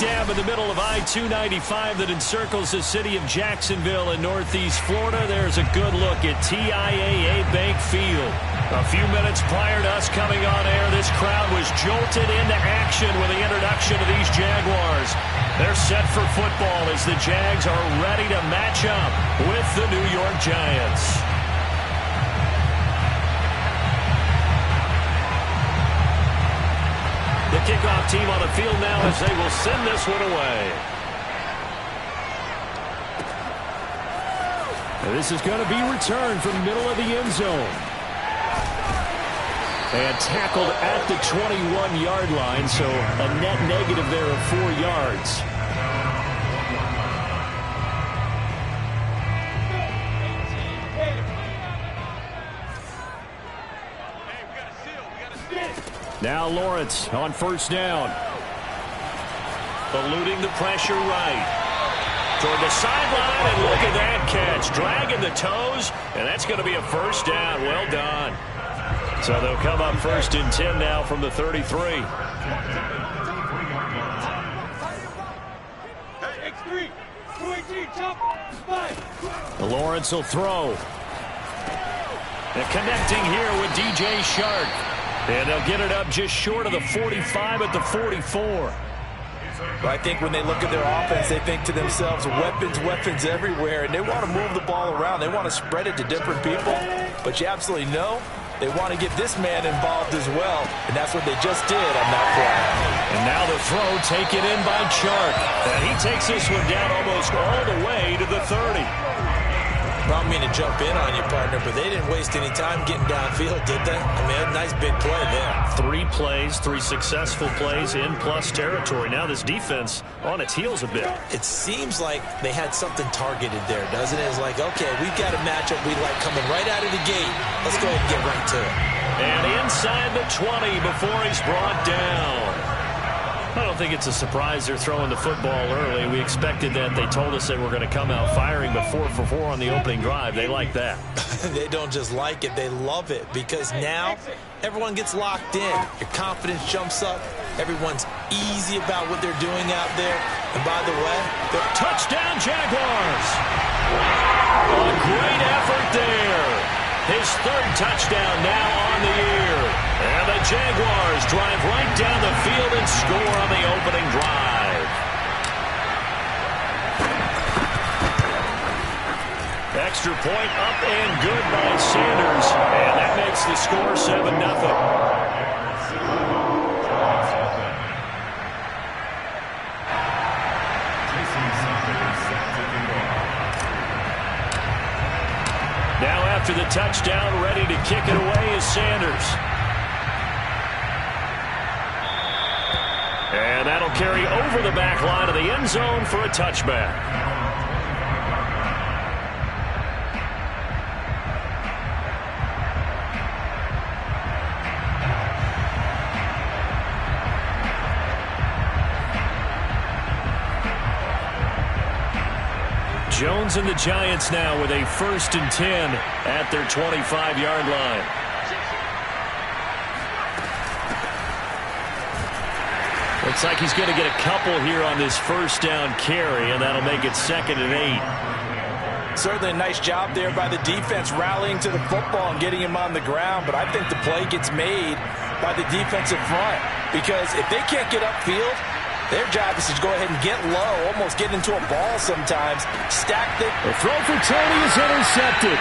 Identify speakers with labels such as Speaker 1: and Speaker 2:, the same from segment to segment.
Speaker 1: dam in the middle of I-295 that encircles the city of Jacksonville in northeast Florida. There's a good look at TIAA Bank Field. A few minutes prior to us coming on air, this crowd was jolted into action with the introduction of these Jaguars. They're set for football as the Jags are ready to match up with the New York Giants. The kickoff team on the field now as they will send this one away. And this is going to be returned from the middle of the end zone. And tackled at the 21-yard line, so a net negative there of 4 yards. Now Lawrence on first down. Eluding the pressure right. Toward the sideline, and look at that catch. Dragging the toes, and that's going to be a first down. Well done. So they'll come up first and 10 now from the 33. Lawrence will throw. And connecting here with DJ Shark. And they'll get it up just short of the 45 at the 44.
Speaker 2: Well, I think when they look at their offense, they think to themselves, weapons everywhere, and they want to move the ball around. They want to spread it to different people. But you absolutely know they want to get this man involved as well, and that's what they just did on that play.
Speaker 1: And now the throw taken in by Shark. And he takes this one down almost all the way to the 30.
Speaker 2: I don't mean to jump in on you, partner, but they didn't waste any time getting downfield, did they? I mean, a nice big play there.
Speaker 1: 3 plays, 3 successful plays in plus territory. Now this defense on its heels a bit.
Speaker 2: It seems like they had something targeted there, doesn't it? It's like, okay, we've got a matchup we like coming right out of the gate. Let's go ahead and get right to it.
Speaker 1: And inside the 20 before he's brought down. I don't think it's a surprise they're throwing the football early. We expected that. They told us they were going to come out firing, but 4 for 4 on the opening drive. They like that.
Speaker 2: They don't just like it, they love it, because now everyone gets locked in. Your confidence jumps up. Everyone's easy about what they're doing out there. And by the way,
Speaker 1: touchdown Jaguars! A great effort there. His 3rd touchdown now on the year. And the Jaguars drive right down the field and score on the opening drive. Extra point up and good by Sanders. And that makes the score 7-0. Now after the touchdown, ready to kick it away is Sanders. And that'll carry over the back line of the end zone for a touchback. Jones and the Giants now with a 1st and 10 at their 25-yard line. Looks like he's going to get a couple here on this first down carry, and that'll make it 2nd and 8.
Speaker 2: Certainly a nice job there by the defense rallying to the football and getting him on the ground, but I think the play gets made by the defensive front, because if they can't get upfield, their job is to go ahead and get low, almost get into a ball sometimes, stack the...
Speaker 1: The throw for Tony is intercepted.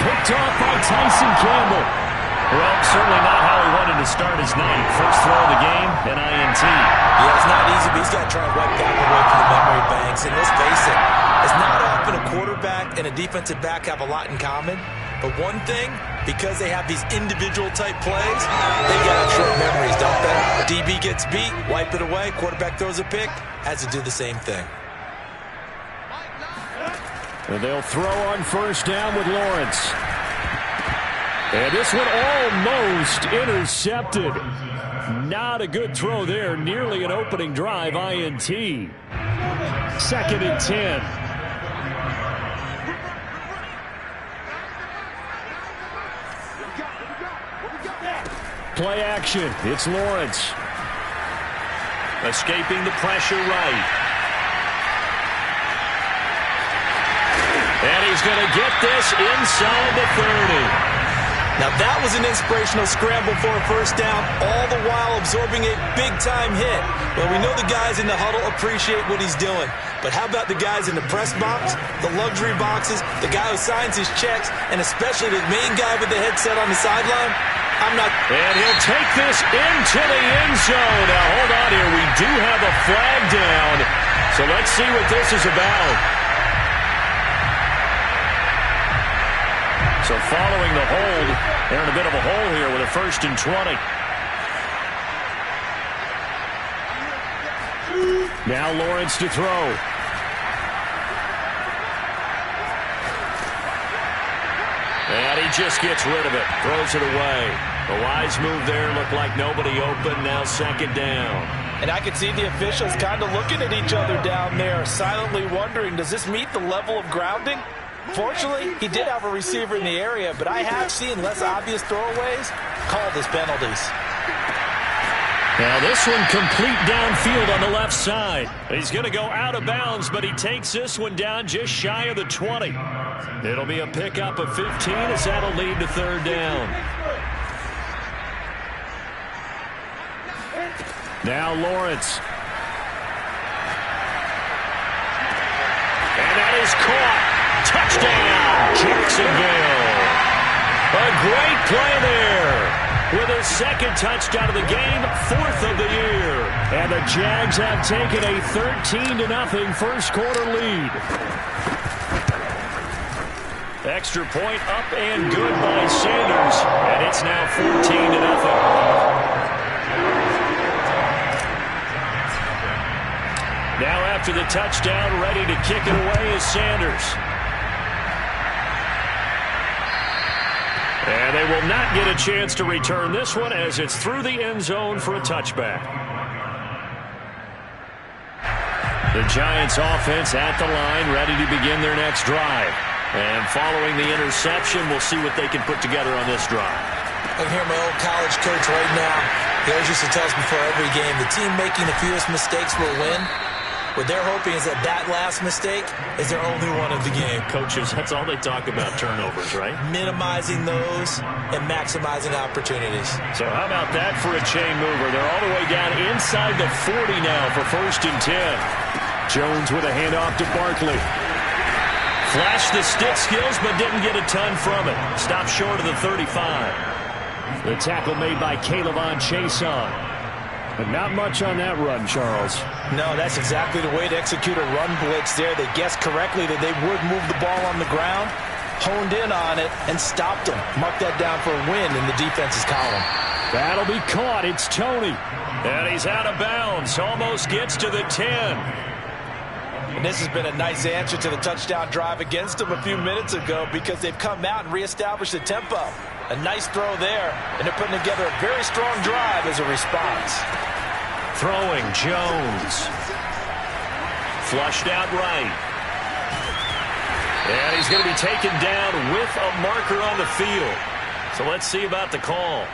Speaker 1: Picked off by Tyson Campbell. Well, certainly not how he wanted to start his night. First throw of the game, an INT.
Speaker 2: Yeah, it's not easy, but he's got to try and wipe that away from the memory banks. And let's face it, it's not often a quarterback and a defensive back have a lot in common. But one thing, because they have these individual type plays, they got short memories, don't they? DB gets beat, wipe it away, quarterback throws a pick, has to do the same thing.
Speaker 1: And they'll throw on first down with Lawrence. And this one almost intercepted. Not a good throw there. Nearly an opening drive INT. 2nd and 10. Play action. It's Lawrence. Escaping the pressure right. And he's going to get this inside the 30.
Speaker 2: Now that was an inspirational scramble for a first down, all the while absorbing a big-time hit. Well, we know the guys in the huddle appreciate what he's doing. But how about the guys in the press box, the luxury boxes, the guy who signs his checks, and especially the main guy with the headset on the sideline?
Speaker 1: And he'll take this into the end zone. Now, hold on here. We do have a flag down. So let's see what this is about. So following the hold, they're in a bit of a hole here with a 1st and 20. Now Lawrence to throw. And he just gets rid of it. Throws it away. The wise move there. Looked like nobody open. Now 2nd down.
Speaker 3: And I can see the officials kind of looking at each other down there, silently wondering, does this meet the level of grounding? Fortunately, he did have a receiver in the area, but I have seen less obvious throwaways called as penalties.
Speaker 1: Now this one complete downfield on the left side. He's going to go out of bounds, but he takes this one down just shy of the 20. It'll be a pickup of 15 as that'll lead to 3rd down. Now Lawrence. And that is caught. Touchdown, Jacksonville. A great play there. With his 2nd touchdown of the game, 4th of the year. And the Jags have taken a 13-0 first quarter lead. Extra point up and good by Sanders. And it's now 14-0. Now after the touchdown, ready to kick it away is Sanders. And they will not get a chance to return this one as it's through the end zone for a touchback. The Giants offense at the line, ready to begin their next drive. And following the interception, we'll see what they can put together on this drive.
Speaker 2: I can hear my old college coach right now. He always used to tell us before every game, the team making the fewest mistakes will win. What they're hoping is that that last mistake is their only one of the game.
Speaker 1: Coaches, that's all they talk about, turnovers, right?
Speaker 2: Minimizing those and maximizing opportunities.
Speaker 1: So how about that for a chain mover? They're all the way down inside the 40 now for 1st and 10. Jones with a handoff to Barkley. Flashed the stick skills, but didn't get a ton from it. Stopped short of the 35. The tackle made by Caleb Chason. But not much on that run, Charles.
Speaker 3: No, that's exactly the way to execute a run blitz there. They guessed correctly that they would move the ball on the ground, honed in on it, and stopped them. Marked that down for a win in the defense's column.
Speaker 1: That'll be caught. It's Tony. And he's out of bounds. Almost gets to the 10.
Speaker 3: And this has been a nice answer to the touchdown drive against them a few minutes ago because they've come out and reestablished the tempo. A nice throw there, and they're putting together a very strong drive as a response.
Speaker 1: Throwing, Jones. Flushed out right. And he's going to be taken down with a marker on the field. So let's see about the call.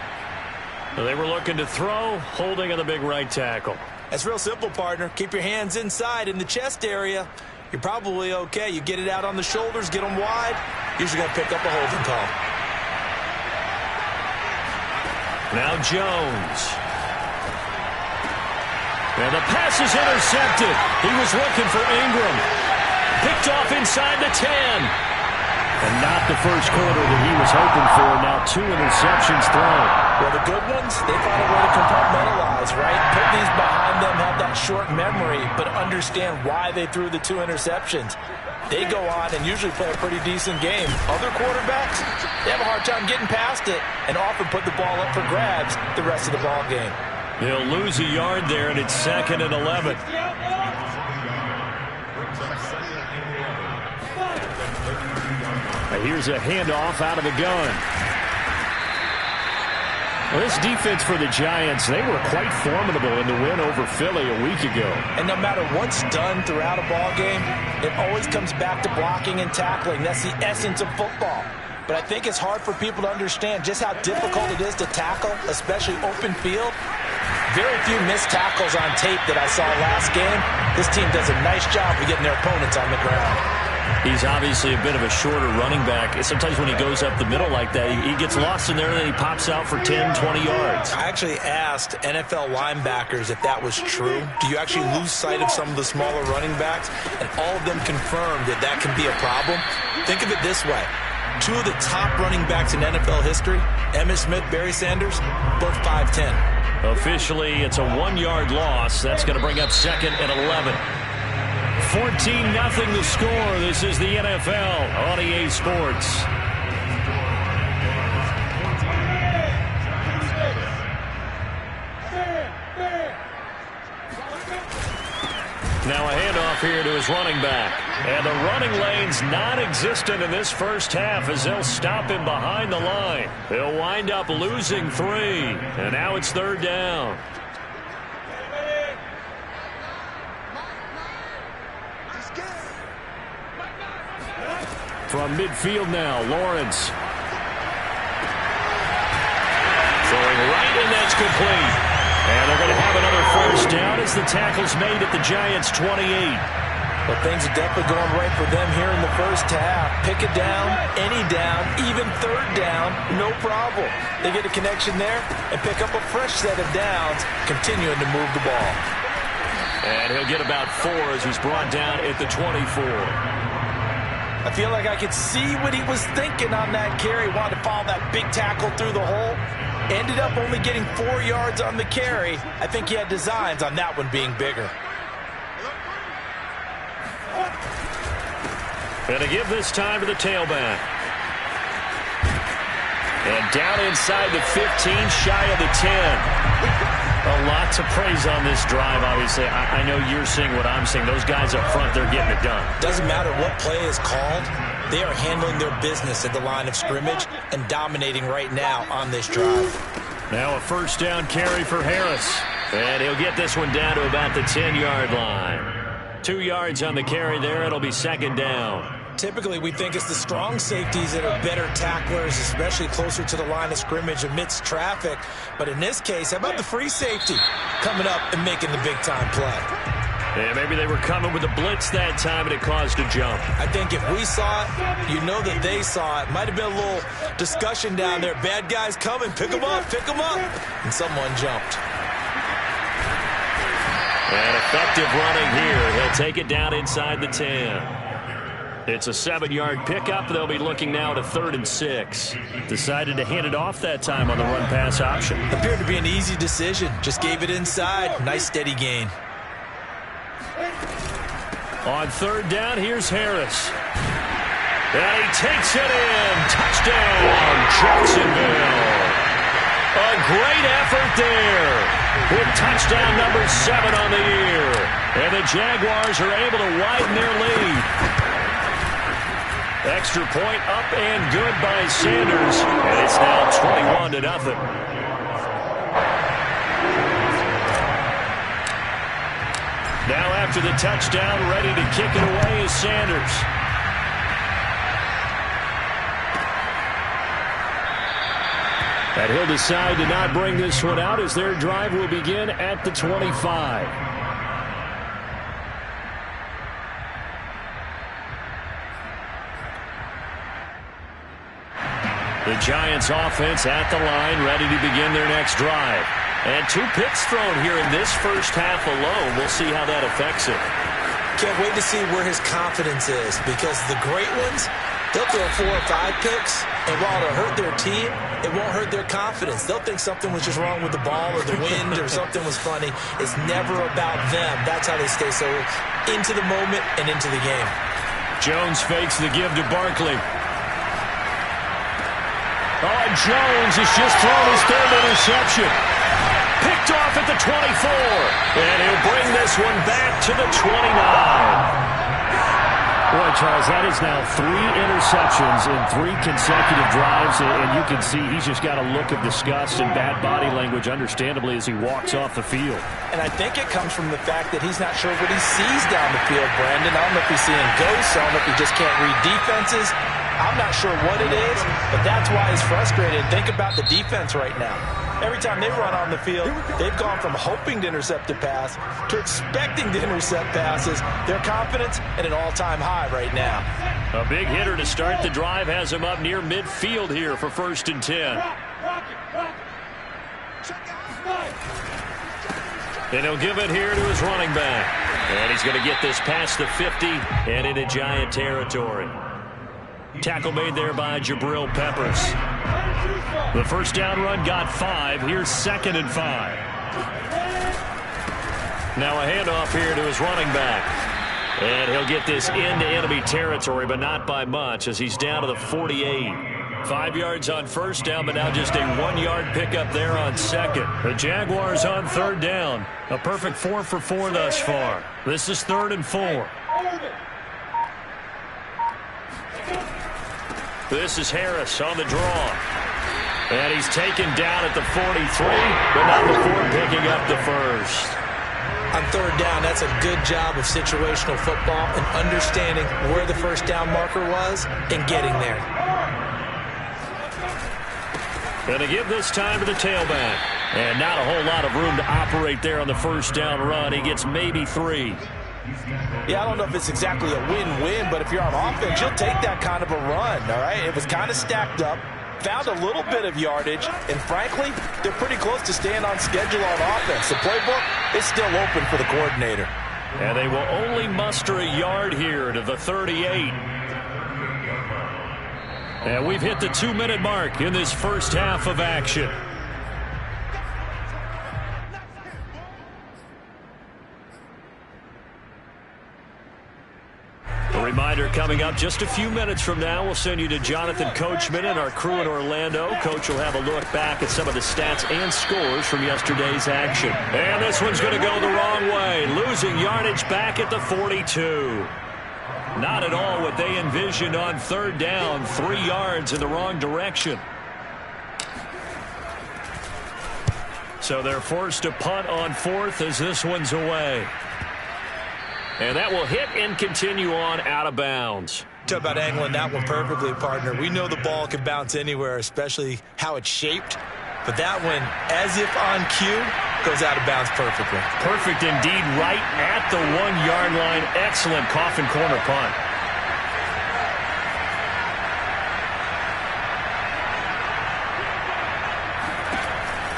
Speaker 1: They were looking to throw, holding on the big right tackle.
Speaker 2: That's real simple, partner. Keep your hands inside in the chest area. You're probably okay. You get it out on the shoulders, get them wide. Usually going to pick up a holding call.
Speaker 1: Now Jones. And the pass is intercepted. He was looking for Ingram. Picked off inside the 10. And not the first quarter that he was hoping for. Now 2 interceptions thrown.
Speaker 3: Well, the good ones, they find a way to compartmentalize, right? Put these behind them, have that short memory, but understand why they threw the 2 interceptions. They go on and usually play a pretty decent game. Other quarterbacks, they have a hard time getting past it and often put the ball up for grabs the rest of the ball game.
Speaker 1: He'll lose a yard there, and it's 2nd and 11. Here's a handoff out of the gun. Well, this defense for the Giants, they were quite formidable in the win over Philly a week ago.
Speaker 3: And no matter what's done throughout a ball game, it always comes back to blocking and tackling. That's the essence of football. But I think it's hard for people to understand just how difficult it is to tackle, especially open field. Very few missed tackles on tape that I saw last game. This team does a nice job of getting their opponents on the ground.
Speaker 1: He's obviously a bit of a shorter running back. Sometimes when he goes up the middle like that, he gets lost in there and then he pops out for 10, 20 yards.
Speaker 2: I actually asked NFL linebackers if that was true. Do you actually lose sight of some of the smaller running backs? And all of them confirmed that that can be a problem. Think of it this way. Two of the top running backs in NFL history, Emmitt Smith, Barry Sanders, both 5'10".
Speaker 1: Officially, it's a 1-yard loss. That's going to bring up 2nd and 11. 14-0 the score. This is the NFL on EA Sports. Now a handoff here to his running back. And the running lane's non-existent in this first half as they'll stop him behind the line. They'll wind up losing 3. And now it's 3rd down. From midfield now, Lawrence. Throwing right, and that's complete. And they're going to have another first down as the tackle's made at the Giants' 28.
Speaker 3: Well, things are definitely going right for them here in the first half. Pick it down, any down, even 3rd down, no problem. They get a connection there and pick up a fresh set of downs, continuing to move the ball.
Speaker 1: And he'll get about 4 as he's brought down at the 24.
Speaker 3: I feel like I could see what he was thinking on that carry. Wanted to follow that big tackle through the hole. Ended up only getting 4 yards on the carry. I think he had designs on that one being bigger.
Speaker 1: Going to give this time to the tailback. And down inside the 15, shy of the 10. A lot to praise on this drive, obviously. I know you're seeing what I'm seeing. Those guys up front, they're getting it done.
Speaker 2: Doesn't matter what play is called. They are handling their business at the line of scrimmage and dominating right now on this drive.
Speaker 1: Now a first down carry for Harris. And he'll get this one down to about the 10-yard line. 2 yards on the carry there. It'll be 2nd down.
Speaker 2: Typically, we think it's the strong safeties that are better tacklers, especially closer to the line of scrimmage amidst traffic. But in this case, how about the free safety coming up and making the big-time play?
Speaker 1: Yeah, maybe they were coming with a blitz that time, and it caused a jump.
Speaker 2: I think if we saw it, you know that they saw it. Might have been a little discussion down there. Bad guys coming. Pick them up. Pick them up. And someone jumped.
Speaker 1: And effective running here. He'll take it down inside the 10. It's a 7-yard pickup. They'll be looking now to 3rd and 6. Decided to hand it off that time on the run-pass option.
Speaker 2: Appeared to be an easy decision. Just gave it inside. Nice steady gain.
Speaker 1: On 3rd down, here's Harris. And he takes it in. Touchdown, Jacksonville. A great effort there with touchdown number 7 on the year. And the Jaguars are able to widen their lead. Extra point up and good by Sanders. And it's now 21-0. Now after the touchdown, ready to kick it away is Sanders. And he'll decide to not bring this one out as their drive will begin at the 25. The Giants offense at the line, ready to begin their next drive. And 2 picks thrown here in this first half alone. We'll see how that affects it.
Speaker 2: Can't wait to see where his confidence is, because the great ones, they'll throw 4 or 5 picks, and while it'll hurt their team, it won't hurt their confidence. They'll think something was just wrong with the ball or the wind or something was funny. It's never about them. That's how they stay so into the moment and into the game.
Speaker 1: Jones fakes the give to Barkley. Oh, and Jones has just thrown his 3rd interception. Picked off at the 24. And he'll bring this one back to the 29. Boy, Charles, that is now 3 interceptions in 3 consecutive drives, and you can see he's just got a look of disgust and bad body language, understandably, as he walks off the field.
Speaker 3: And I think it comes from the fact that he's not sure what he sees down the field, Brandon. I don't know if he's seeing ghosts. I don't know if he just can't read defenses. I'm not sure what it is, but that's why he's frustrated. Think about the defense right now. Every time they run on the field, they've gone from hoping to intercept a pass to expecting to intercept passes. Their confidence at an all-time high right now.
Speaker 1: A big hitter to start the drive has him up near midfield here for 1st and 10. And he'll give it here to his running back. And he's going to get this past the 50 and into Giant territory. Tackle made there by Jabril Peppers. The first down run got 5. Here's 2nd and 5. Now a handoff here to his running back. And he'll get this into enemy territory, but not by much as he's down to the 48. 5 yards on first down, but now just a 1-yard pickup there on 2nd. The Jaguars on 3rd down. A perfect 4 for 4 thus far. This is 3rd and 4. This is Harris on the draw. And he's taken down at the 43, but not before picking up the first.
Speaker 2: On 3rd down, that's a good job of situational football and understanding where the first down marker was and getting there.
Speaker 1: And to give this time to the tailback. And not a whole lot of room to operate there on the first down run. He gets maybe 3.
Speaker 3: Yeah, I don't know if it's exactly a win-win, but if you're on offense, you'll take that kind of a run, all right? It was kind of stacked up, found a little bit of yardage, and frankly, they're pretty close to staying on schedule on offense. The playbook is still open for the coordinator.
Speaker 1: And they will only muster a yard here to the 38. And we've hit the 2-minute mark in this first half of action. A reminder coming up just a few minutes from now, we'll send you to Jonathan Coachman and our crew in Orlando. Coach will have a look back at some of the stats and scores from yesterday's action. And this one's going to go the wrong way, losing yardage back at the 42. Not at all what they envisioned on 3rd down. 3 yards in the wrong direction. So they're forced to punt on 4th as this one's away. And that will hit and continue on out of bounds.
Speaker 2: Talk about angling that one perfectly, partner. We know the ball can bounce anywhere, especially how it's shaped. But that one, as if on cue, goes out of bounds perfectly.
Speaker 1: Perfect indeed, right at the 1-yard line. Excellent coffin corner punt.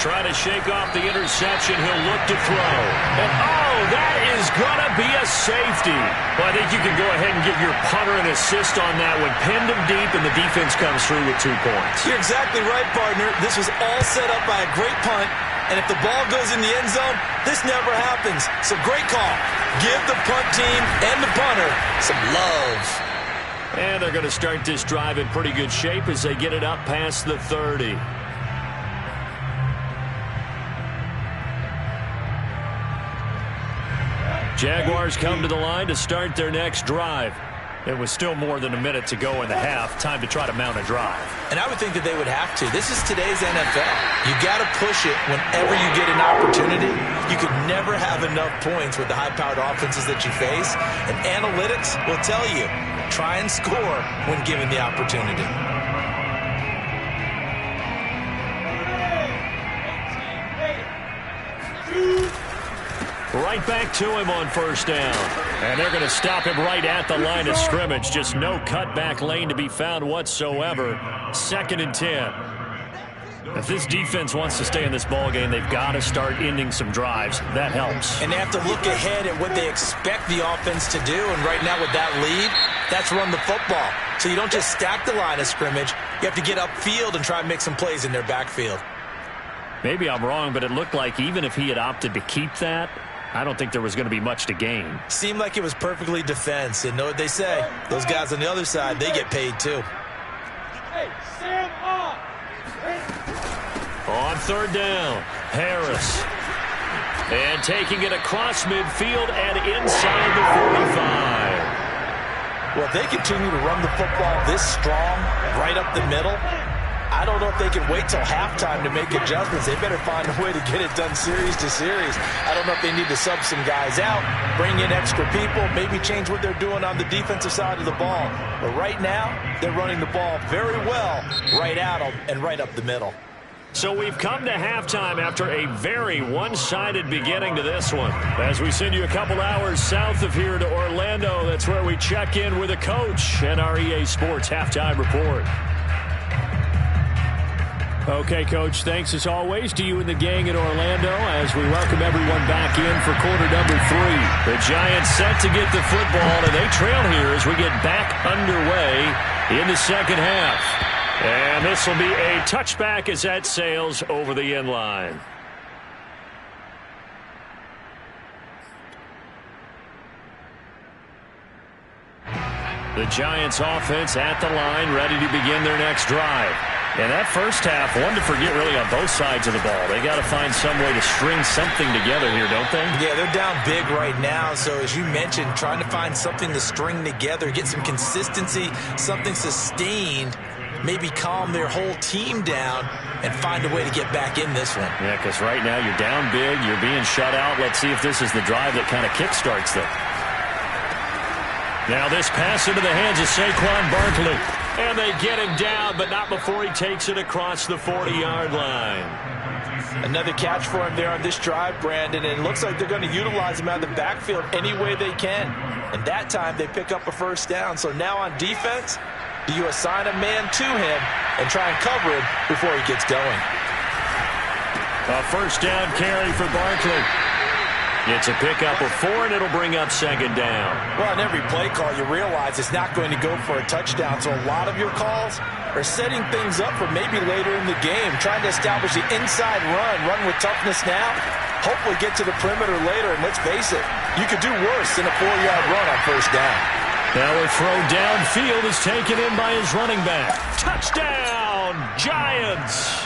Speaker 1: Trying to shake off the interception. He'll look to throw. And oh, that is going to be a safety. Well, I think you can go ahead and give your punter an assist on that one. Pinned him deep, and the defense comes through with 2 points.
Speaker 2: You're exactly right, partner. This was all set up by a great punt. And if the ball goes in the end zone, this never happens. So great call. Give the punt team and the punter some love.
Speaker 1: And they're going to start this drive in pretty good shape as they get it up past the 30. Jaguars come to the line to start their next drive. It was still more than a minute to go in the half. Time to try to mount a drive.
Speaker 2: And I would think that they would have to. This is today's NFL. You got to push it whenever you get an opportunity. You could never have enough points with the high-powered offenses that you face. And analytics will tell you, try and score when given the opportunity.
Speaker 1: Right back to him on first down. And they're going to stop him right at the line of scrimmage. Just no cutback lane to be found whatsoever. 2nd and 10. If this defense wants to stay in this ballgame, they've got to start ending some drives. That helps.
Speaker 2: And they have to look ahead at what they expect the offense to do. And right now with that lead, that's run the football. So you don't just stack the line of scrimmage. You have to get upfield and try and make some plays in their backfield.
Speaker 1: Maybe I'm wrong, but it looked like even if he had opted to keep that, I don't think there was going to be much to gain.
Speaker 2: Seemed like it was perfectly defense. And know what they say? Those guys on the other side, they get paid too.
Speaker 4: Hey, Sam on.
Speaker 1: On 3rd down, Harris. And taking it across midfield and inside the 45.
Speaker 3: Well, if they continue to run the football this strong, right up the middle, I don't know if they can wait till halftime to make adjustments. They better find a way to get it done series to series. I don't know if they need to sub some guys out, bring in extra people, maybe change what they're doing on the defensive side of the ball. But right now, they're running the ball very well right at them and right up the middle.
Speaker 1: So we've come to halftime after a very one-sided beginning to this one. As we send you a couple hours south of here to Orlando, that's where we check in with a coach and our EA Sports Halftime Report. Okay, Coach, thanks as always to you and the gang in Orlando as we welcome everyone back in for quarter number 3. The Giants set to get the football, and they trail here as we get back underway in the second half. And this will be a touchback as that sails over the end line. The Giants offense at the line, ready to begin their next drive. And that first half, one to forget really on both sides of the ball. They got to find some way to string something together here, don't they?
Speaker 2: Yeah, they're down big right now. So as you mentioned, trying to find something to string together, get some consistency, something sustained, maybe calm their whole team down and find a way to get back in this one.
Speaker 1: Yeah, because right now you're down big, you're being shut out. Let's see if this is the drive that kind of kickstarts them. Now this pass into the hands of Saquon Barkley. And they get him down, but not before he takes it across the 40-yard line.
Speaker 3: Another catch for him there on this drive, Brandon, and it looks like they're going to utilize him out of the backfield any way they can. And that time they pick up a first down. So now on defense, do you assign a man to him and try and cover him before he gets going?
Speaker 1: A first down carry for Barkley. It's a pickup of 4, and it'll bring up second down.
Speaker 3: Well, on every play call, you realize it's not going to go for a touchdown. So a lot of your calls are setting things up for maybe later in the game, trying to establish the inside run with toughness now, hopefully get to the perimeter later. And let's face it, you could do worse than a 4-yard run on first down.
Speaker 1: Now a throw downfield is taken in by his running back. Touchdown, Giants!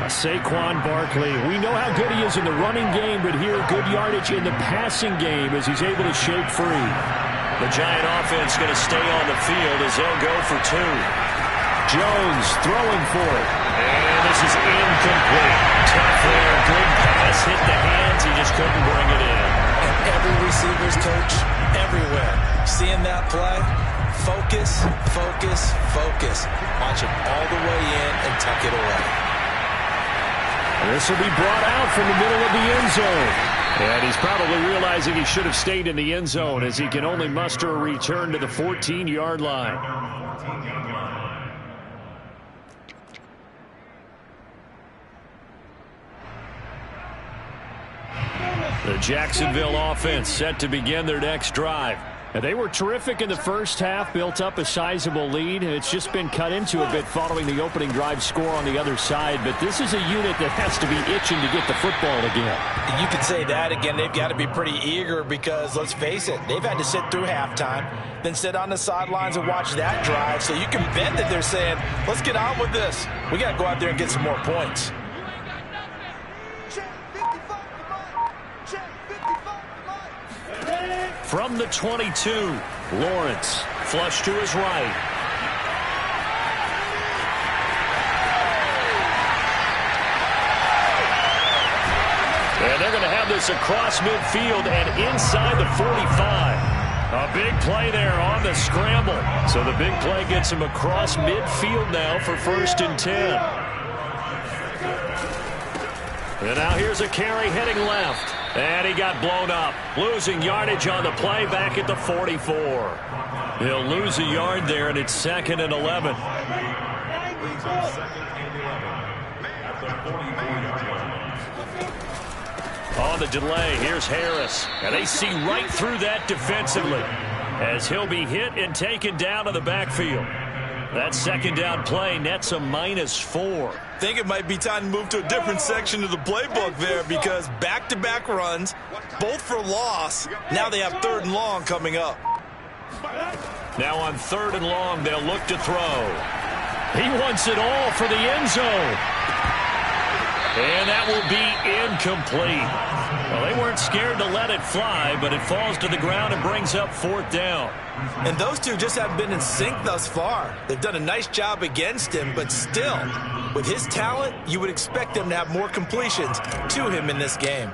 Speaker 1: Saquon Barkley, we know how good he is in the running game, but here good yardage in the passing game as he's able to shake free. The Giant offense going to stay on the field as they'll go for 2. Jones throwing for it. And this is incomplete. Tough there, good pass, hit the hands, he just couldn't bring it in.
Speaker 2: And every receiver's coach, everywhere, seeing that play, focus, focus, focus. Watch him all the way in and tuck it away.
Speaker 1: This will be brought out from the middle of the end zone. And he's probably realizing he should have stayed in the end zone as he can only muster a return to the 14-yard line. The Jacksonville offense set to begin their next drive. And they were terrific in the first half, built up a sizable lead. It's just been cut into a bit following the opening drive score on the other side. But this is a unit that has to be itching to get the football again.
Speaker 3: You could say that again. They've got to be pretty eager because, let's face it, they've had to sit through halftime, then sit on the sidelines and watch that drive. So you can bet that they're saying, let's get on with this. We got to go out there and get some more points.
Speaker 1: From the 22, Lawrence, flush to his right. And they're going to have this across midfield and inside the 45. A big play there on the scramble. So the big play gets him across midfield now for 1st and 10. And now here's a carry heading left. And he got blown up, losing yardage on the play back at the 44. He'll lose a yard there, and it's 2nd and 11. On the delay, here's Harris. And they see right through that defensively as he'll be hit and taken down to the backfield. That second down play nets a -4.
Speaker 2: Think it might be time to move to a different section of the playbook there because back-to-back runs, both for loss. Now they have 3rd and long coming up.
Speaker 1: Now on 3rd and long, they'll look to throw. He wants it all for the end zone. And that will be incomplete. Well, they weren't scared to let it fly, but it falls to the ground and brings up 4th down.
Speaker 2: And those two just haven't been in sync thus far. They've done a nice job against him, but still, with his talent, you would expect them to have more completions to him in this game.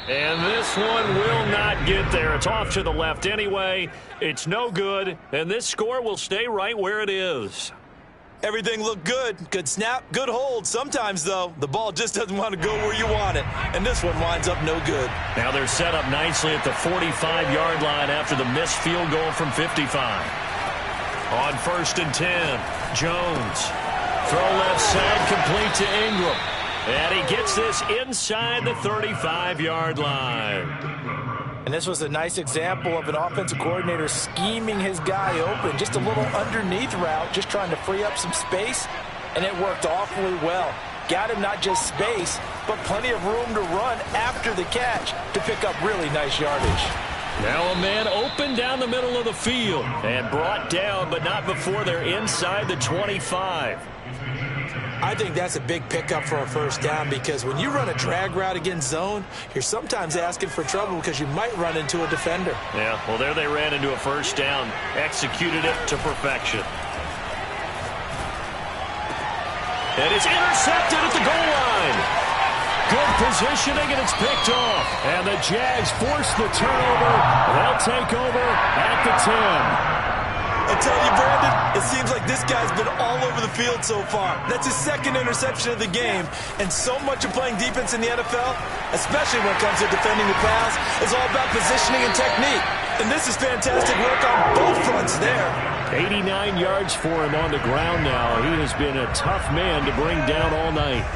Speaker 1: And this one will not get there. It's off to the left anyway. It's no good, and this score will stay right where it is.
Speaker 2: Everything looked good. Good snap, good hold. Sometimes, though, the ball just doesn't want to go where you want it. And this one winds up no good.
Speaker 1: Now they're set up nicely at the 45-yard line after the missed field goal from 55. On 1st and 10, Jones. Throw left side, complete to Ingram. And he gets this inside the 35-yard line.
Speaker 3: And this was a nice example of an offensive coordinator scheming his guy open. Just a little underneath route, just trying to free up some space, and it worked awfully well. Got him not just space, but plenty of room to run after the catch to pick up really nice yardage.
Speaker 1: Now a man open down the middle of the field and brought down, but not before they're inside the 25.
Speaker 2: I think that's a big pickup for a 1st down because when you run a drag route against zone, you're sometimes asking for trouble because you might run into a defender.
Speaker 1: Yeah, well, there they ran into a 1st down, executed it to perfection. And it's intercepted at the goal line. Good positioning, and it's picked off. And the Jags force the turnover. They'll take over at the 10.
Speaker 2: I tell you, Brandon, it seems like this guy's been all over the field so far. That's his 2nd interception of the game. And so much of playing defense in the NFL, especially when it comes to defending the pass, is all about positioning and technique. And this is fantastic work on both fronts there.
Speaker 1: 89 yards for him on the ground now. He has been a tough man to bring down all night.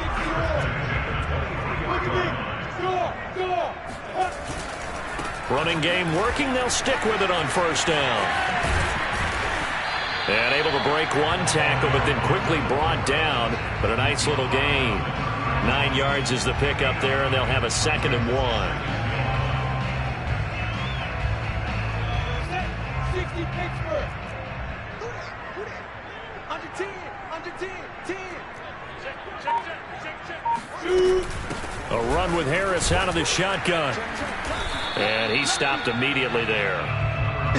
Speaker 1: Running game working. They'll stick with it on 1st down. And able to break one tackle, but then quickly brought down. But a nice little gain. 9 yards is the pickup there, and they'll have a 2nd and 1.
Speaker 4: 60 Pittsburgh. Under 10, under 10, 10. Shoot.
Speaker 1: A run with Harris out of the shotgun. And he stopped immediately there.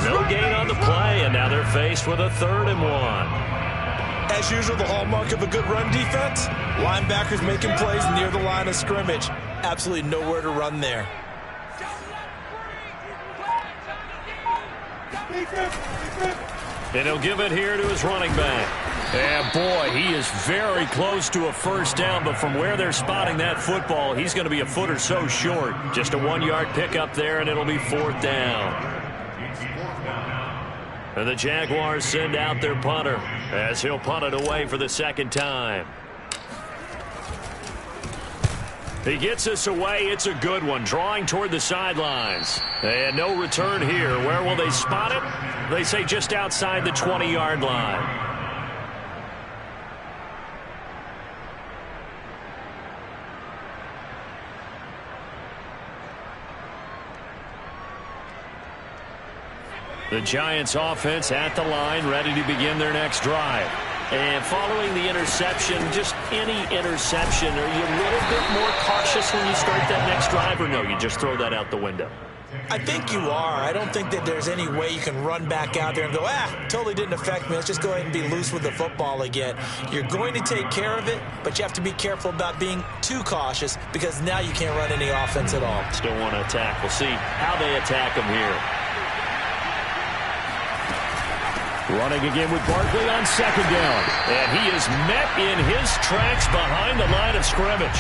Speaker 1: No gain on the play, and now they're faced with a 3rd and 1.
Speaker 2: As usual, the hallmark of a good run defense, linebackers making plays near the line of scrimmage. Absolutely nowhere to run there.
Speaker 1: And he'll give it here to his running back. And boy, he is very close to a 1st down, but from where they're spotting that football, he's going to be a foot or so short. Just a 1-yard pickup there, and it'll be 4th down. And the Jaguars send out their punter as he'll punt it away for the 2nd time. He gets us away. It's a good one, drawing toward the sidelines. And no return here. Where will they spot it? They say just outside the 20-yard line. The Giants offense at the line, ready to begin their next drive. And following the interception, just any interception, are you a little bit more cautious when you start that next drive, or no, you just throw that out the window?
Speaker 2: I think you are. I don't think that there's any way you can run back out there and go, totally didn't affect me. Let's just go ahead and be loose with the football again. You're going to take care of it, but you have to be careful about being too cautious because now you can't run any offense at all.
Speaker 1: Still want to attack. We'll see how they attack them here. Running again with Barkley on 2nd down. And he is met in his tracks behind the line of scrimmage.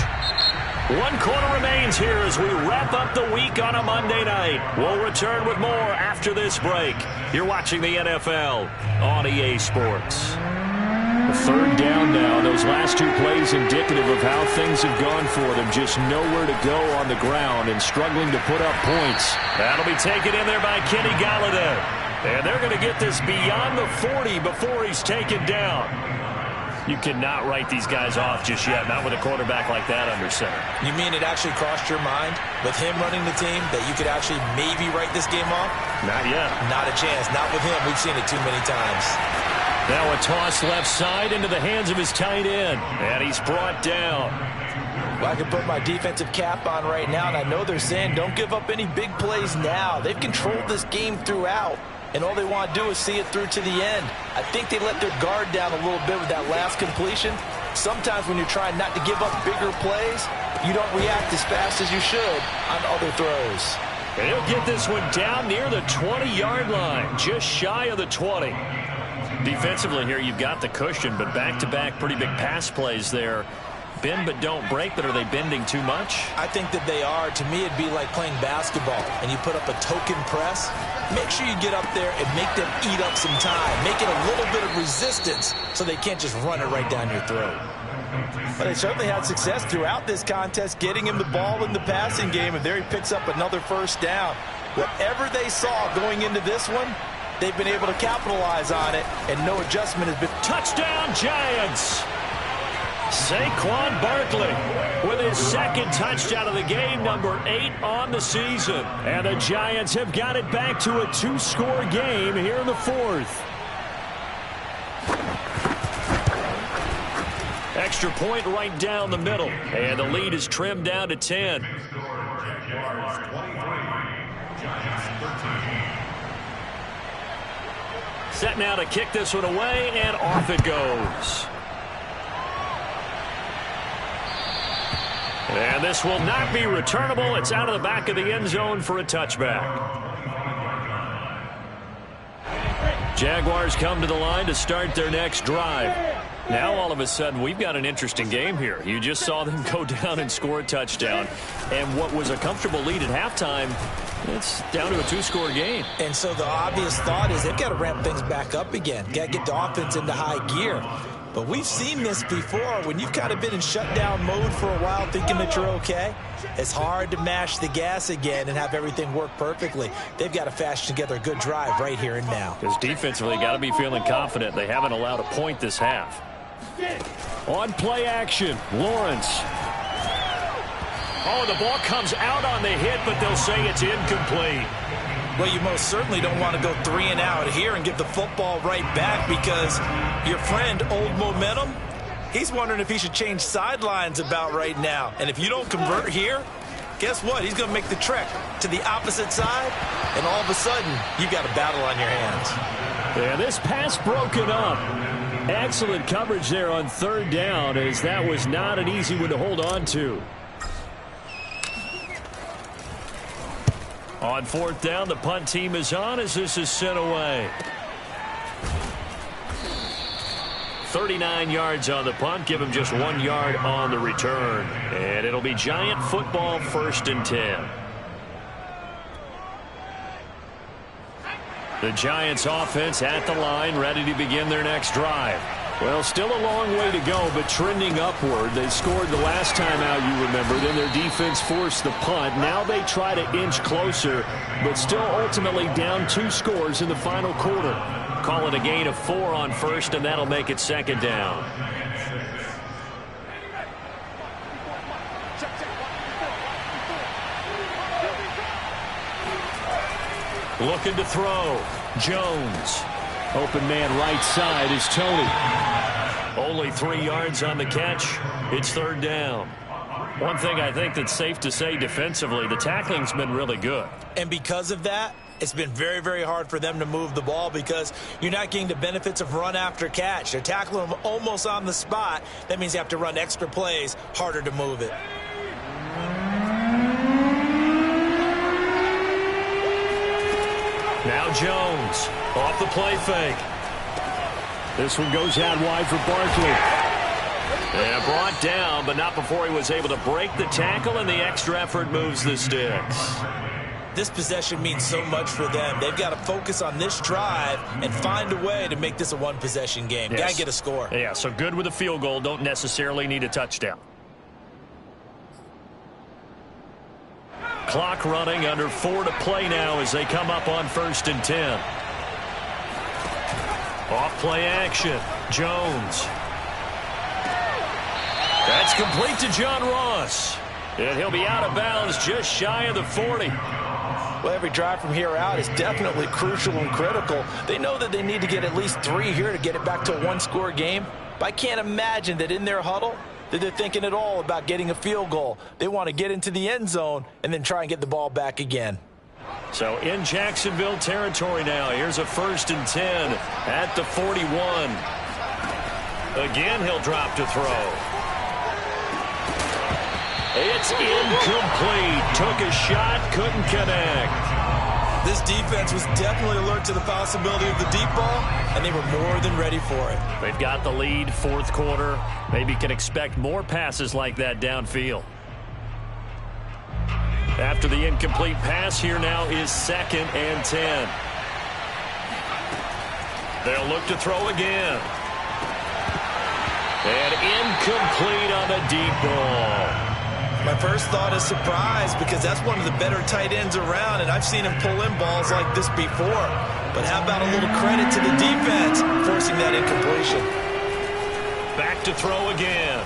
Speaker 1: 1 quarter remains here as we wrap up the week on a Monday night. We'll return with more after this break. You're watching the NFL on EA Sports. A 3rd down now. Those last 2 plays indicative of how things have gone for them. Just nowhere to go on the ground and struggling to put up points. That'll be taken in there by Kenny Golladay. And they're going to get this beyond the 40 before he's taken down. You cannot write these guys off just yet, not with a quarterback like that under center.
Speaker 2: You mean it actually crossed your mind with him running the team that you could actually maybe write this game off?
Speaker 1: Not yet.
Speaker 2: Not a chance. Not with him. We've seen it too many times.
Speaker 1: Now a toss left side into the hands of his tight end. And he's brought down.
Speaker 3: Well, I can put my defensive cap on right now, and I know they're saying don't give up any big plays now. They've controlled this game throughout, and all they want to do is see it through to the end. I think they let their guard down a little bit with that last completion. Sometimes when you're trying not to give up bigger plays, you don't react as fast as you should on other throws.
Speaker 1: And he'll get this one down near the 20-yard line, just shy of the 20. Defensively here, you've got the cushion, but back-to-back pretty big pass plays there. Bend but don't break, but are they bending too much?
Speaker 3: I think that they are. To me, it'd be like playing basketball, and you put up a token press. Make sure you get up there and make them eat up some time. Make it a little bit of resistance so they can't just run it right down your throat. But they certainly had success throughout this contest, getting him the ball in the passing game, and there he picks up another first down. Whatever they saw going into this one, they've been able to capitalize on it, and no adjustment has been.
Speaker 1: Touchdown, Giants! Saquon Barkley with his second touchdown of the game, number 8 on the season. And the Giants have got it back to a 2-score game here in the 4th. Extra point right down the middle. And the lead is trimmed down to 10. Set now to kick this one away, and off it goes. And this will not be returnable. It's out of the back of the end zone for a touchback. Jaguars come to the line to start their next drive. Now all of a sudden we've got an interesting game here. You just saw them go down and score a touchdown. And what was a comfortable lead at halftime, it's down to a 2-score game.
Speaker 3: And so the obvious thought is they've got to ramp things back up again. Got to get the offense into high gear. But we've seen this before. When you've kind of been in shutdown mode for a while thinking that you're okay, it's hard to mash the gas again and have everything work perfectly. They've got to fashion together a good drive right here and now.
Speaker 1: Because defensively, got to be feeling confident. They haven't allowed a point this half. On play action, Lawrence. Oh, the ball comes out on the hit, but they'll say it's incomplete.
Speaker 3: Well, you most certainly don't want to go 3 and out here and give the football right back, because your friend, Old Momentum, he's wondering if he should change sidelines about right now. And if you don't convert here, guess what? He's going to make the trek to the opposite side, and all of a sudden, you've got a battle on your hands.
Speaker 1: Yeah, this pass broken up. Excellent coverage there on 3rd down, as that was not an easy one to hold on to. On 4th down, the punt team is on as this is sent away. 39 yards on the punt, give him just 1 yard on the return. And it'll be Giant football, 1st and 10. The Giants offense at the line, ready to begin their next drive. Well, still a long way to go, but trending upward. They scored the last time out, you remember. Then their defense forced the punt. Now they try to inch closer, but still ultimately down 2 scores in the final quarter. Call it a gain of 4 on 1st, and that'll make it 2nd down. Looking to throw. Jones. Open man right side is Tony. Only 3 yards on the catch. It's 3rd down. One thing I think that's safe to say defensively, the tackling's been really good.
Speaker 3: And because of that, it's been very, very hard for them to move the ball, because you're not getting the benefits of run after catch. They're tackling them almost on the spot. That means you have to run extra plays, harder to move it.
Speaker 1: Now Jones off the play fake. This one goes out wide for Barkley. And brought down, but not before he was able to break the tackle, and the extra effort moves the sticks.
Speaker 3: This possession means so much for them. They've got to focus on this drive and find a way to make this a one-possession game.
Speaker 1: Yes.
Speaker 3: Got to get a score.
Speaker 1: Yeah, so good with a field goal. Don't necessarily need a touchdown. Clock running, under 4 to play now as they come up on 1st and 10. Off play action. Jones. That's complete to John Ross. And he'll be out of bounds just shy of the 40.
Speaker 3: Well, every drive from here out is definitely crucial and critical. They know that they need to get at least 3 here to get it back to a one-score game. But I can't imagine that in their huddle that they're thinking at all about getting a field goal. They want to get into the end zone and then try and get the ball back again.
Speaker 1: So in Jacksonville territory now, here's a 1st and 10 at the 41. Again, he'll drop to throw. It's incomplete. Took a shot, couldn't connect.
Speaker 2: This defense was definitely alert to the possibility of the deep ball, and they were more than ready for it.
Speaker 1: They've got the lead, 4th quarter. Maybe can expect more passes like that downfield. After the incomplete pass, here now is 2nd and 10. They'll look to throw again. And incomplete on the deep ball.
Speaker 2: My first thought is surprise, because that's one of the better tight ends around, and I've seen him pull in balls like this before. But how about a little credit to the defense forcing that incompletion?
Speaker 1: Back to throw again.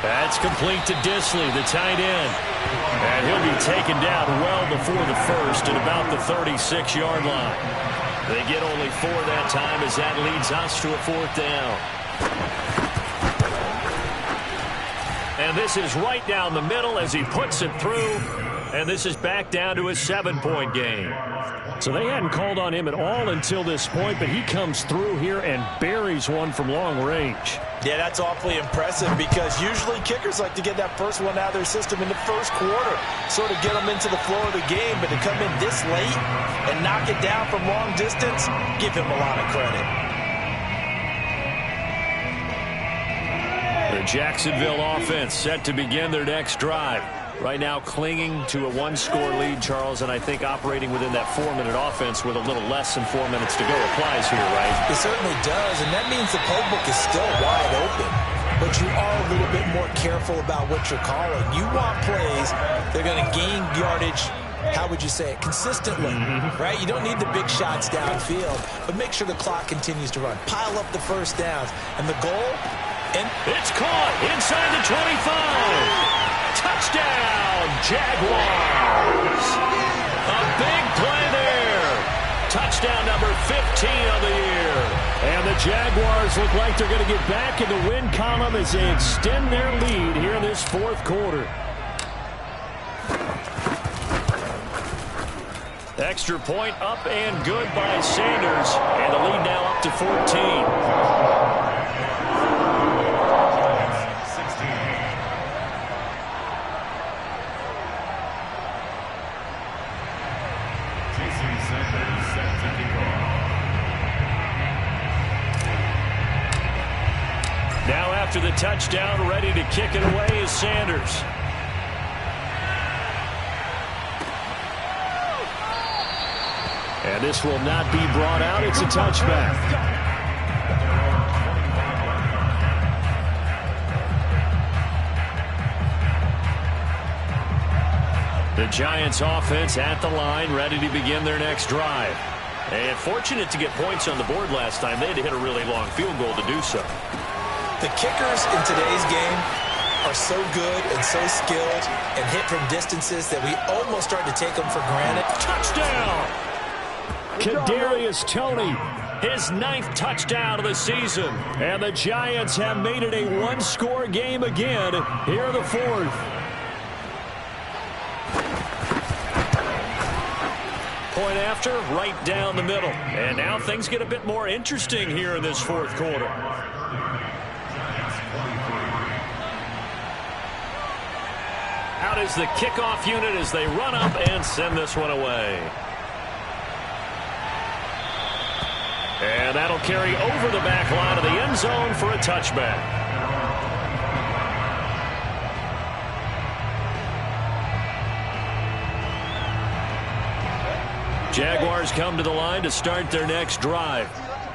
Speaker 1: That's complete to Disley, the tight end. And he'll be taken down well before the first at about the 36-yard line. They get only 4 that time as that leads us to a 4th down. And this is right down the middle as he puts it through. And this is back down to a 7-point game. So they hadn't called on him at all until this point, but he comes through here and buries one from long range.
Speaker 3: Yeah, that's awfully impressive, because usually kickers like to get that first one out of their system in the first quarter, sort of get them into the flow of the game. But to come in this late and knock it down from long distance, give him a lot of credit.
Speaker 1: The Jacksonville offense set to begin their next drive. Right now clinging to a 1-score lead, Charles, and I think operating within that 4-minute offense with a little less than 4 minutes to go applies here, right?
Speaker 2: It certainly does, and that means the playbook is still wide open. But you are a little bit more careful about what you're calling. You want plays that are going to gain yardage, how would you say it, consistently, right? You don't need the big shots downfield, but make sure the clock continues to run. Pile up the first downs, and the goal... And
Speaker 1: it's caught inside the 25. Touchdown, Jaguars. A big play there. Touchdown number 15 of the year. And the Jaguars look like they're going to get back in the win column as they extend their lead here in this 4th quarter. Extra point up and good by Sanders. And the lead now up to 14. Now after the touchdown, ready to kick it away is Sanders. And this will not be brought out. It's a touchback. The Giants offense at the line, ready to begin their next drive. And fortunate to get points on the board last time. They had to hit a really long field goal to do so.
Speaker 2: The kickers in today's game are so good and so skilled and hit from distances that we almost start to take them for granted.
Speaker 1: Touchdown! Kadarius Toney, his 9th touchdown of the season. And the Giants have made it a 1-score game again here in the 4th. Point after, right down the middle. And now things get a bit more interesting here in this 4th quarter. Out is the kickoff unit as they run up and send this one away. And that'll carry over the back line of the end zone for a touchback. Jaguars come to the line to start their next drive.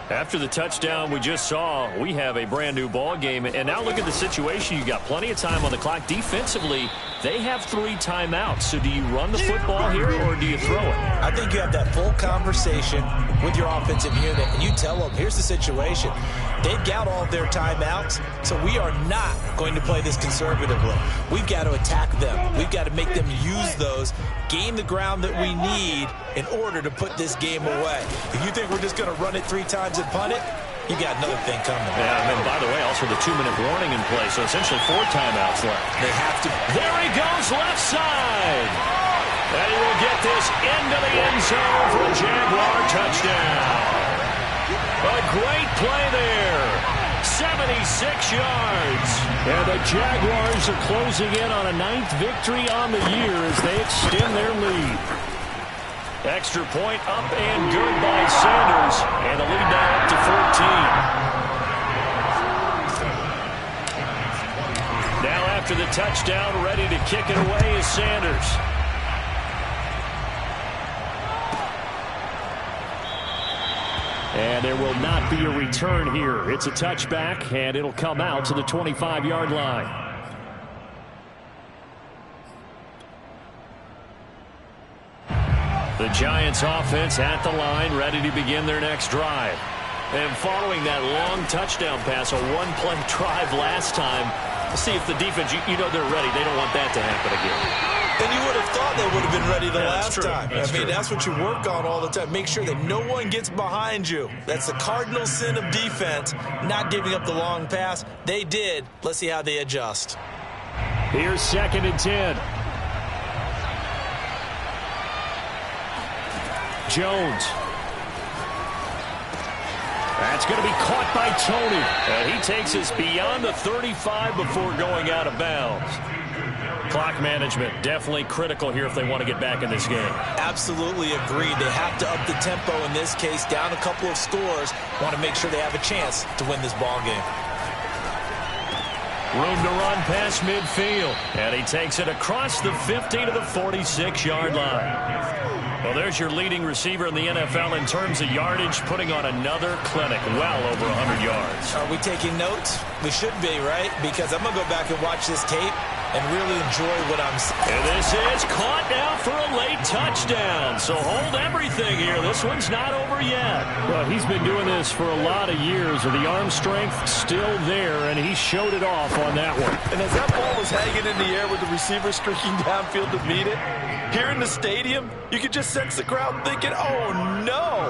Speaker 1: After the touchdown we just saw, we have a brand new ball game. And now look at the situation. You got plenty of time on the clock. Defensively, They have 3 timeouts. So do you run the football here or do you throw it?
Speaker 2: I think you have that full conversation with your offensive unit, and you tell them, here's the situation. They've got all of their timeouts, so we are not going to play this conservatively. We've got to attack them. We've got to make them use those, gain the ground that we need in order to put this game away. If you think we're just going to run it 3 times and punt it, you got another thing coming.
Speaker 1: Yeah, and then, by the way, also the 2-minute warning in play, so essentially 4 timeouts left.
Speaker 2: They have to.
Speaker 1: There he goes, left side. And he will get this into the end zone for a Jaguar touchdown. A great play there. 76 yards. And the Jaguars are closing in on a 9th victory on the year as they extend their lead. Extra point up and good by Sanders. And the lead now up to 14. Now after the touchdown, ready to kick it away is Sanders. And there will not be a return here. It's a touchback, and it'll come out to the 25-yard line. The Giants offense at the line, ready to begin their next drive. And following that long touchdown pass, a 1-play drive last time, to see if the defense, you know they're ready. They don't want that to happen again.
Speaker 2: And you would have thought they would have been ready the last time.
Speaker 1: That's
Speaker 2: what you work on all the time. Make sure that no one gets behind you. That's the cardinal sin of defense, not giving up the long pass. They did. Let's see how they adjust.
Speaker 1: Here's 2nd and 10. Jones. That's going to be caught by Tony. And he takes us beyond the 35 before going out of bounds. Clock management definitely critical here if they want to get back in this game.
Speaker 2: Absolutely agreed. They have to up the tempo in this case, down a couple of scores. Want to make sure they have a chance to win this ball game.
Speaker 1: Room to run past midfield. And he takes it across the 50 to the 46-yard line. Well, there's your leading receiver in the NFL in terms of yardage, putting on another clinic, well over 100 yards.
Speaker 2: Are we taking notes? We should be, right? Because I'm going to go back and watch this tape and really enjoy what I'm seeing.
Speaker 1: And this is caught now for a late touchdown. So hold everything here. This one's not over yet. Well, he's been doing this for a lot of years, with the arm strength still there, and he showed it off on that one.
Speaker 3: And as that ball was hanging in the air with the receiver streaking downfield to meet it, here in the stadium, you could just sense the crowd thinking, oh, no.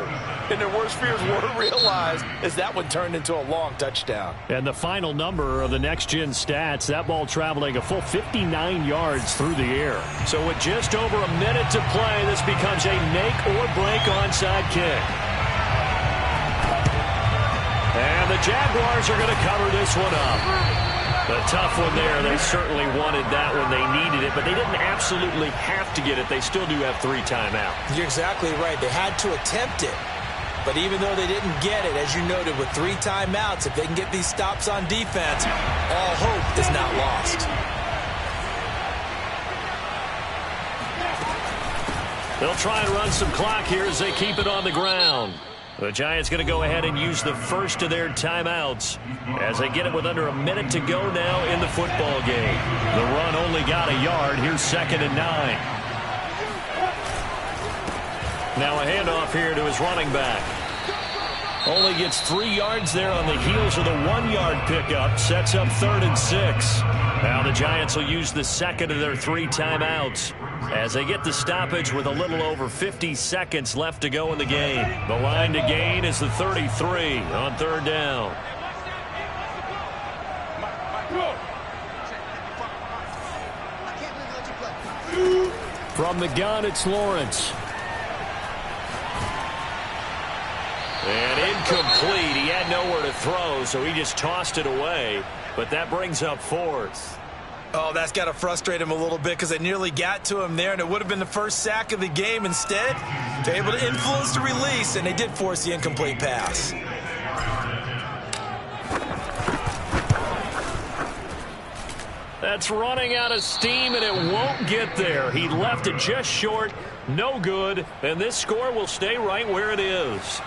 Speaker 3: And their worst fears were realized as that one turned into a long touchdown.
Speaker 1: And the final number of the next-gen stats, that ball traveling a full 59 yards through the air. So with just over a minute to play, this becomes a make-or-break onside kick. And the Jaguars are going to cover this one up. A tough one there. They certainly wanted that one. They needed it, but they didn't absolutely have to get it. They still do have 3 timeouts.
Speaker 2: You're exactly right. They had to attempt it. But even though they didn't get it, as you noted, with 3 timeouts, if they can get these stops on defense, all hope is not lost.
Speaker 1: They'll try and run some clock here as they keep it on the ground. The Giants going to go ahead and use the first of their timeouts as they get it with under a minute to go now in the football game. The run only got a yard. Here's 2nd and 9. Now a handoff here to his running back. Only gets 3 yards there on the heels of the 1-yard pickup. Sets up 3rd and 6. Now the Giants will use the 2nd of their 3 timeouts as they get the stoppage with a little over 50 seconds left to go in the game. The line to gain is the 33 on 3rd down. From the gun, it's Lawrence. And incomplete. He had nowhere to throw, so he just tossed it away. But that brings up 4th.
Speaker 2: Oh, that's got to frustrate him a little bit because they nearly got to him there, and it would have been the first sack of the game. Instead, they're able to influence the release, and they did force the incomplete pass.
Speaker 1: That's running out of steam, and it won't get there. He left it just short, no good, and this score will stay right where it is.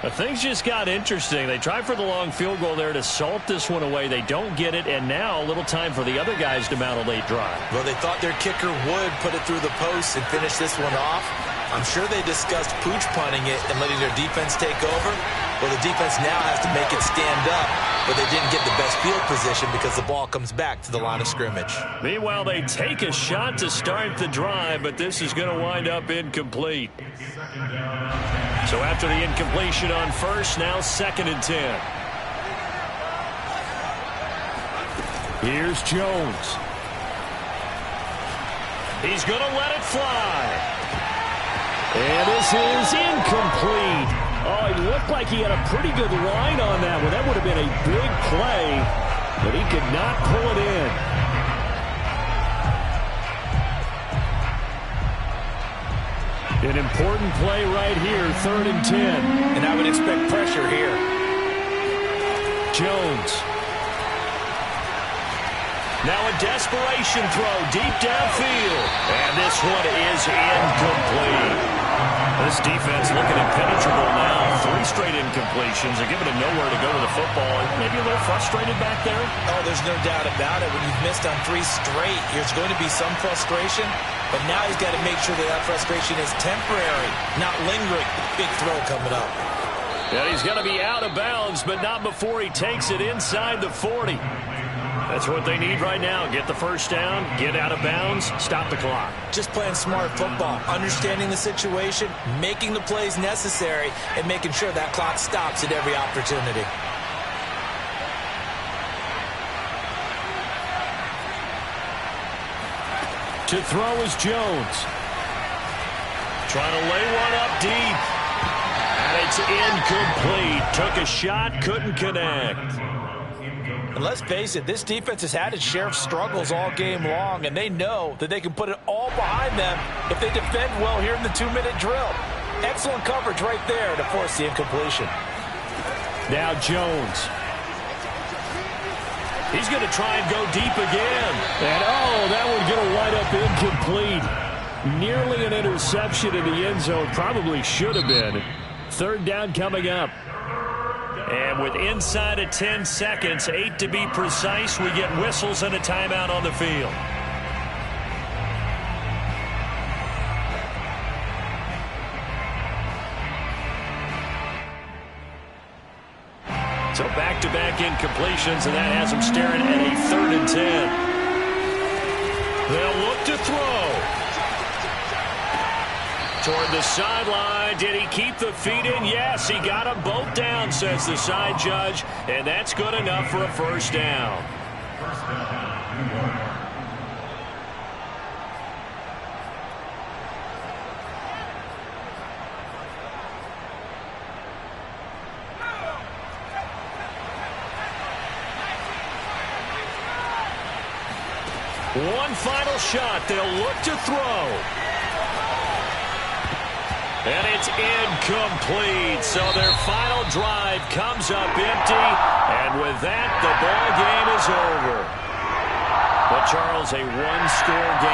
Speaker 1: But things just got interesting. They tried for the long field goal there to salt this one away. They don't get it, and now a little time for the other guys to mount a late drive.
Speaker 2: Well, they thought their kicker would put it through the post and finish this one off. I'm sure they discussed pooch punting it and letting their defense take over. Well, the defense now has to make it stand up, but they didn't get the best field position because the ball comes back to the line of scrimmage.
Speaker 1: Meanwhile, they take a shot to start the drive, but this is going to wind up incomplete. So after the incompletion on first, now 2nd and 10. Here's Jones. He's going to let it fly. And this is incomplete. Oh, it looked like he had a pretty good line on that one. That would have been a big play, but he could not pull it in. An important play right here, 3rd and 10.
Speaker 3: And I would expect pressure here.
Speaker 1: Jones. Now a desperation throw deep downfield. And this one is incomplete. This defense looking impenetrable now. 3 straight incompletions. They're giving him nowhere to go with the football. Maybe a little frustrated back there?
Speaker 2: Oh, there's no doubt about it. When you've missed on 3 straight, there's going to be some frustration. But now he's got to make sure that that frustration is temporary, not lingering. Big throw coming up.
Speaker 1: Yeah, he's going to be out of bounds, but not before he takes it inside the 40. That's what they need right now. Get the first down, get out of bounds, stop the clock.
Speaker 2: Just playing smart football, understanding the situation, making the plays necessary, and making sure that clock stops at every opportunity.
Speaker 1: To throw is Jones. Trying to lay one up deep. And it's incomplete. Took a shot, couldn't connect.
Speaker 3: And let's face it, this defense has had its share of struggles all game long, and they know that they can put it all behind them if they defend well here in the 2-minute drill. Excellent coverage right there to force the incompletion.
Speaker 1: Now Jones. He's going to try and go deep again. And, oh, that one's going to wind up incomplete. Nearly an interception in the end zone. Probably should have been. 3rd down coming up. And with inside of 10 seconds, 8 to be precise, we get whistles and a timeout on the field. So back-to-back incompletions, and that has them staring at a 3rd and 10. They'll look to throw. Toward the sideline. Did he keep the feet in? Yes, he got them both down, says the side judge, and that's good enough for a first down. One final shot. They'll look to throw. And it's incomplete. So their final drive comes up empty. And with that, the ball game is over. But, Charles, a one-score game.